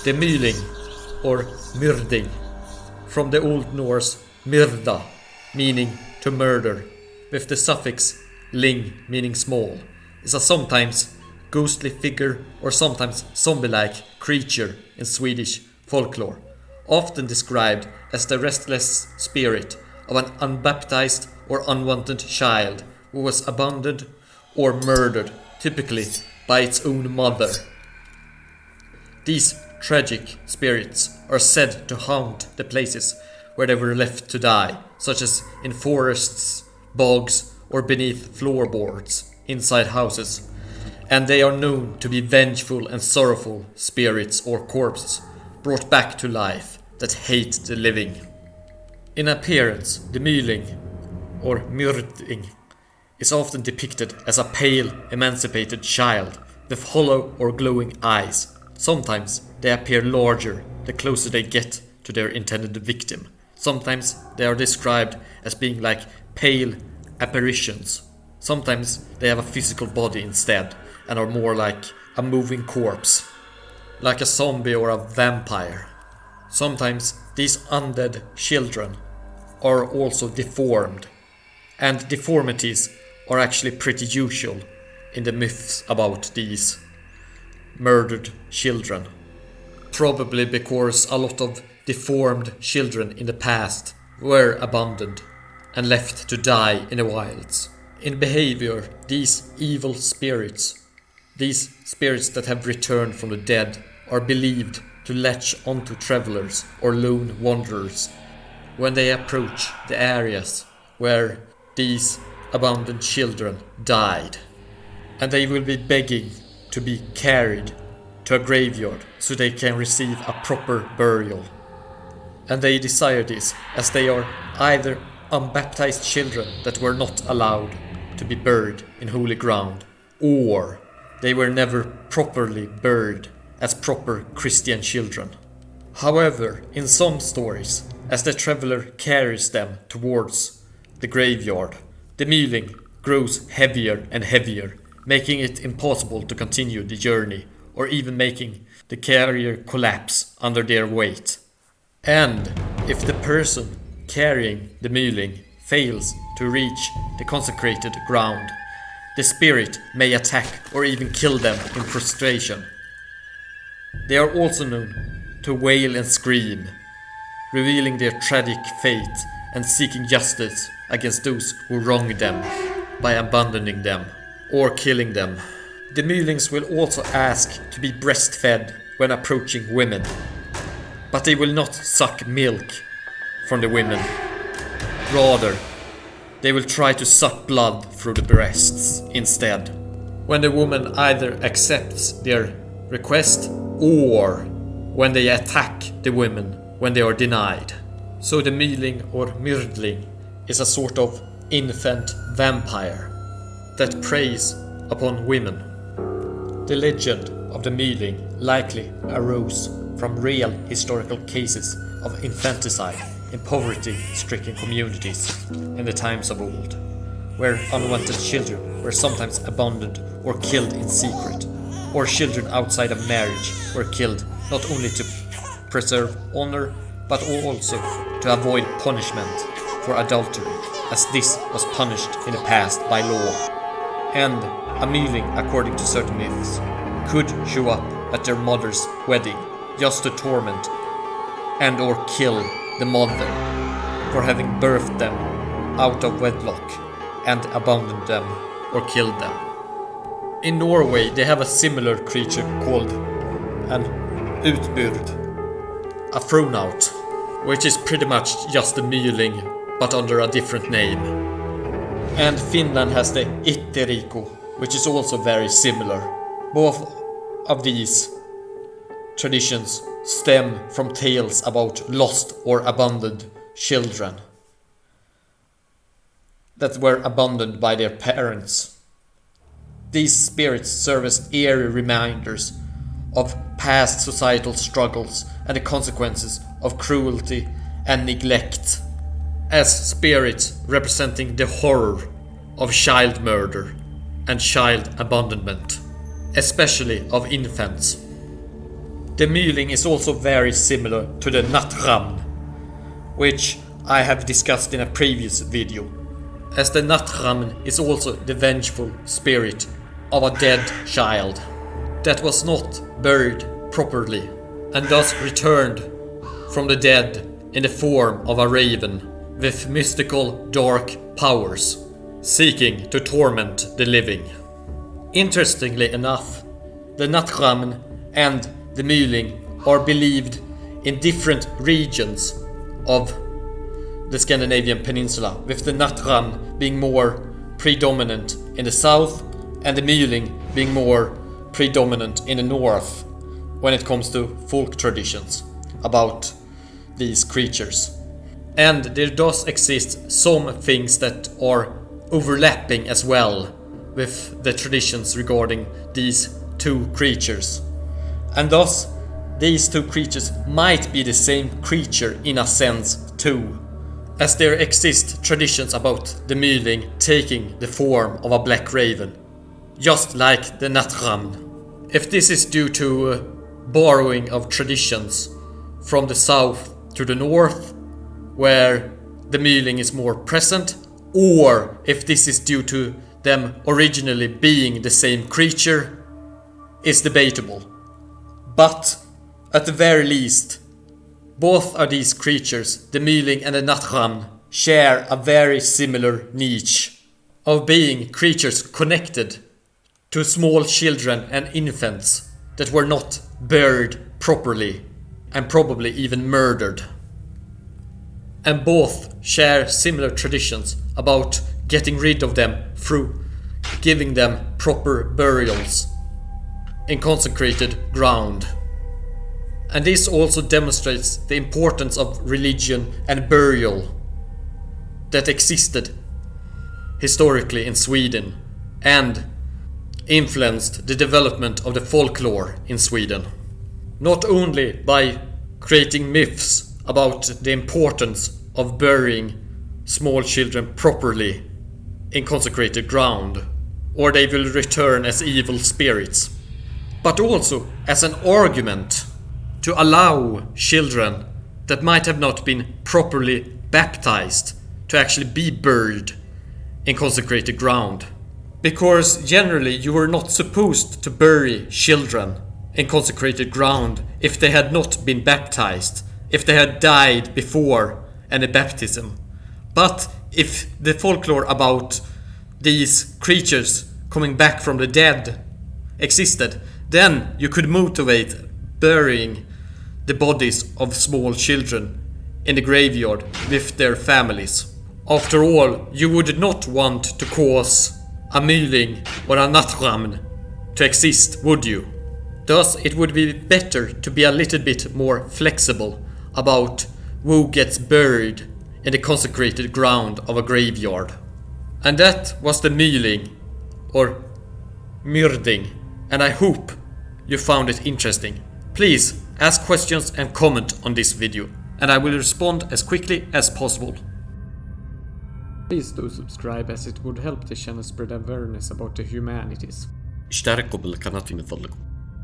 The Myling, or Myrding, from the Old Norse myrda, meaning to murder, with the suffix ling, meaning small, is a sometimes ghostly figure or sometimes zombie-like creature in Swedish folklore, often described as the restless spirit of an unbaptized or unwanted child who was abandoned or murdered, typically by its own mother. These tragic spirits are said to haunt the places where they were left to die, such as in forests, bogs, or beneath floorboards inside houses, and they are known to be vengeful and sorrowful spirits or corpses brought back to life that hate the living. In appearance, the Myling, or Myrding, is often depicted as a pale, emancipated child with hollow or glowing eyes. Sometimes they appear larger the closer they get to their intended victim. Sometimes they are described as being like pale apparitions. Sometimes they have a physical body instead and are more like a moving corpse, like a zombie or a vampire. Sometimes these undead children are also deformed, and deformities are actually pretty usual in the myths about these murdered children. Probably because a lot of deformed children in the past were abandoned and left to die in the wilds. In behavior, these evil spirits, these spirits that have returned from the dead, are believed to latch onto travelers or lone wanderers when they approach the areas where these abandoned children died, and they will be begging to be carried to a graveyard so they can receive a proper burial. And they desire this as they are either unbaptized children that were not allowed to be buried in holy ground, or they were never properly buried as proper Christian children. However, in some stories, as the traveler carries them towards the graveyard, the Myling grows heavier and heavier, making it impossible to continue the journey, or even making the carrier collapse under their weight. And if the person carrying the Myling fails to reach the consecrated ground, the spirit may attack or even kill them in frustration. They are also known to wail and scream, revealing their tragic fate and seeking justice against those who wrong them by abandoning them or killing them. The Mylings will also ask to be breastfed when approaching women, but they will not suck milk from the women. Rather, they will try to suck blood through the breasts instead, when the woman either accepts their request or when they attack the women when they are denied. So the Myling or Myrdling is a sort of infant vampire that preys upon women. The legend of the Myling likely arose from real historical cases of infanticide in poverty-stricken communities in the times of old, where unwanted children were sometimes abandoned or killed in secret, or children outside of marriage were killed not only to preserve honor but also to avoid punishment for adultery, as this was punished in the past by law. And a Myling, according to certain myths, could show up at their mother's wedding just to torment and or kill the mother for having birthed them out of wedlock and abandoned them or killed them. In Norway they have a similar creature called an utbyrd, a thrown out, which is pretty much just a Myling but under a different name. And Finland has the itteriko, which is also very similar. Both of these traditions stem from tales about lost or abandoned children that were abandoned by their parents. These spirits serve as eerie reminders of past societal struggles and the consequences of cruelty and neglect, as spirits representing the horror of child murder and child abandonment, especially of infants. The Myling is also very similar to the Nattramn, which I have discussed in a previous video, as the Nattramn is also the vengeful spirit of a dead child that was not buried properly and thus returned from the dead in the form of a raven with mystical dark powers, seeking to torment the living. Interestingly enough, the Nattramn and the Myling are believed in different regions of the Scandinavian peninsula, with the Nattramn being more predominant in the south and the Myling being more predominant in the north when it comes to folk traditions about these creatures. And there does exist some things that are overlapping as well with the traditions regarding these two creatures. And thus, these two creatures might be the same creature in a sense too, as there exist traditions about the Myling taking the form of a black raven, just like the Nattramn. If this is due to borrowing of traditions from the south to the north, where the Myling is more present, or if this is due to them originally being the same creature, is debatable. But at the very least, both of these creatures, the Myling and the Nattramn, share a very similar niche of being creatures connected to small children and infants that were not buried properly and probably even murdered. And both share similar traditions about getting rid of them through giving them proper burials in consecrated ground. And this also demonstrates the importance of religion and burial that existed historically in Sweden and influenced the development of the folklore in Sweden. Not only by creating myths about the importance of burying small children properly in consecrated ground, or they will return as evil spirits, but also as an argument to allow children that might have not been properly baptized to actually be buried in consecrated ground. Because generally you were not supposed to bury children in consecrated ground if they had not been baptized, if they had died before any baptism. But if the folklore about these creatures coming back from the dead existed, then you could motivate burying the bodies of small children in the graveyard with their families. After all, you would not want to cause a Myling or a Nattramn to exist, would you? Thus, it would be better to be a little bit more flexible about who gets buried in the consecrated ground of a graveyard. And that was the Myling, or Myrding, and I hope you found it interesting. Please ask questions and comment on this video, and I will respond as quickly as possible. Please do subscribe, as it would help the channel spread awareness about the humanities. اشتركوا بالقناة من فضلكم.